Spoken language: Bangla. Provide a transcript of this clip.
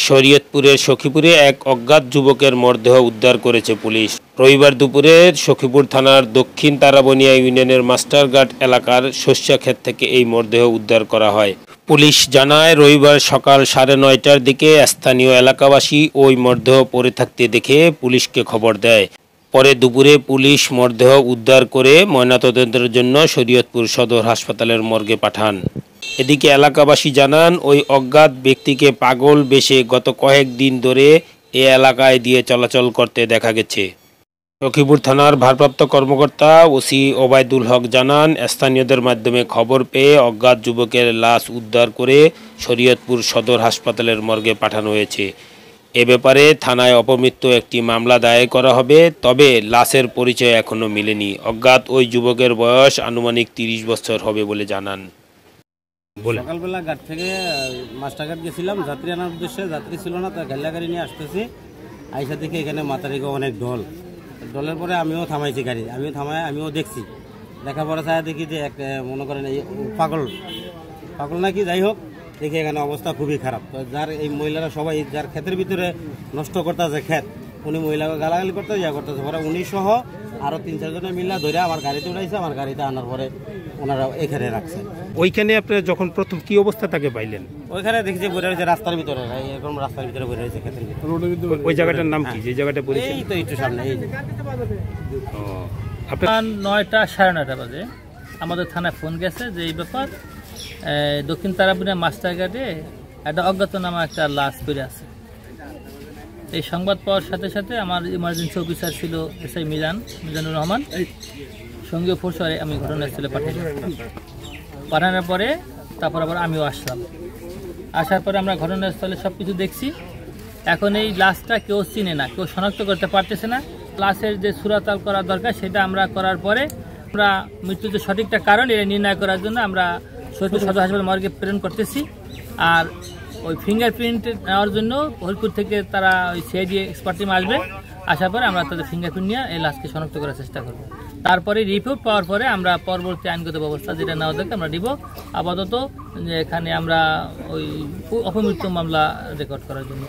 শরীয়তপুরের সখীপুরে এক অজ্ঞাত যুবকের মরদেহ উদ্ধার করেছে পুলিশ। রবিবার দুপুরে সখীপুর থানার দক্ষিণ তারাবনিয়া ইউনিয়নের মাস্টারঘাট এলাকার শস্যক্ষেত থেকে এই মরদেহ উদ্ধার করা হয়। পুলিশ জানায়, রবিবার সকাল 9:30টার দিকে স্থানীয় এলাকাবাসী ওই মরদেহ পড়ে থাকতে দেখে পুলিশকে খবর দেয়। পরে দুপুরে পুলিশ মরদেহ উদ্ধার করে ময়নাতদন্তের জন্য শরীয়তপুর সদর হাসপাতালের মর্গে পাঠান। এদিকে এলাকাবাসী জানান, ওই অজ্ঞাত ব্যক্তিকে পাগল বেশে গত কয়েকদিন ধরে এ এলাকায় দিয়ে চলাচল করতে দেখা গেছে। সখীপুর থানার ভারপ্রাপ্ত কর্মকর্তা ওসি ওবায়দুল হক জানান, স্থানীয়দের মাধ্যমে খবর পেয়ে অজ্ঞাত যুবকের লাশ উদ্ধার করে শরীয়তপুর সদর হাসপাতালের মর্গে পাঠানো হয়েছে। এ ব্যাপারে থানায় অপমৃত্যু একটি মামলা দায়ের করা হবে, তবে লাশের পরিচয় এখনও মেলেনি। অজ্ঞাত ওই যুবকের বয়স আনুমানিক 30 বছর হবে বলে জানান। সকালবেলা ঘাট থেকে মাস্টারঘাট গেছিলাম যাত্রী আনার উদ্দেশ্যে, যাত্রী ছিল না, তার গাড়ি গাড়ি নিয়ে আসতেছি। আইসা থেকে এখানে মাথারিকে অনেক ডলের পরে আমিও থামাইছি গাড়ি, আমিও দেখছি। দেখার পরে ছায়া দেখি যে এক মনে করেন এই পাগল নাকি, যাই হোক দেখি এখানে অবস্থা খুবই খারাপ। তো যার এই মহিলারা সবাই যার ক্ষেতের ভিতরে নষ্ট করতেছে ক্ষেত, উনি মহিলাকে গালাগালি করতে করতেছে। পরে উনি সহ আরো 3-4 জনের মিলা ধরে আমার গাড়িতে উঠাইছে, আমার গাড়িতে আনার পরে ওনারা এখানে রাখছে। ওইখানে আপনি যখন প্রথম কি অবস্থা তাকে পাইলেন? ওইখানে দেখছি বসে রয়েছে রাস্তার ভিতরে, এরকম রাস্তার ভিতরে বসে রয়েছে ক্ষেতের ভিতরে। ওই জায়গাটার নাম কি, যে জায়গাটা পড়েছে? এই তো একটু সামনে। এই আপনার 9টা 9:30 বাজে আমাদের থানায় ফোন গেছে যে এই ব্যাপার দক্ষিণ তারাবনিয়া মাস্টারঘাটে একটা অজ্ঞাত নামা একটা লাশ পড়ে এই সংবাদ পাওয়ার সাথে সাথে আমার ইমার্জেন্সি অফিসার ছিল এসআই মিজানুর রহমান, সঙ্গীয় ফোর্সে আমি ঘটনাস্থলে পাঠানোর পরে তারপর আবার আমিও আসলাম। আসার পরে আমরা ঘটনাস্থলে সব কিছু দেখছি। এখন এই লাশটা কেউ চিনে না, কেউ শনাক্ত করতে পারতেছে না। লাশের যে সুরাতাল করা দরকার সেটা আমরা করার পরে আমরা মৃত্যুর যে সঠিকটা কারণ এটা নির্ণয় করার জন্য আমরা শরীয়তপুর সদর হাসপাতাল মর্গে প্রেরণ করতেছি। আর ওই ফিঙ্গারপ্রিন্ট নেওয়ার জন্য হরিপুর থেকে তারা ওই সিআইডি এক্সপার্ট টিম আসবে, আসার পরে আমরা তাদের ফিঙ্গারপ্রিন্ট নিয়ে এই লাশকে শনাক্ত করার চেষ্টা করব। তারপরে রিপোর্ট পাওয়ার পরে আমরা পরবর্তী আইনগত ব্যবস্থা যেটা নেওয়া দরকার আমরা দিব। আপাতত এখানে আমরা ওই অপমৃত্যু মামলা রেকর্ড করার জন্য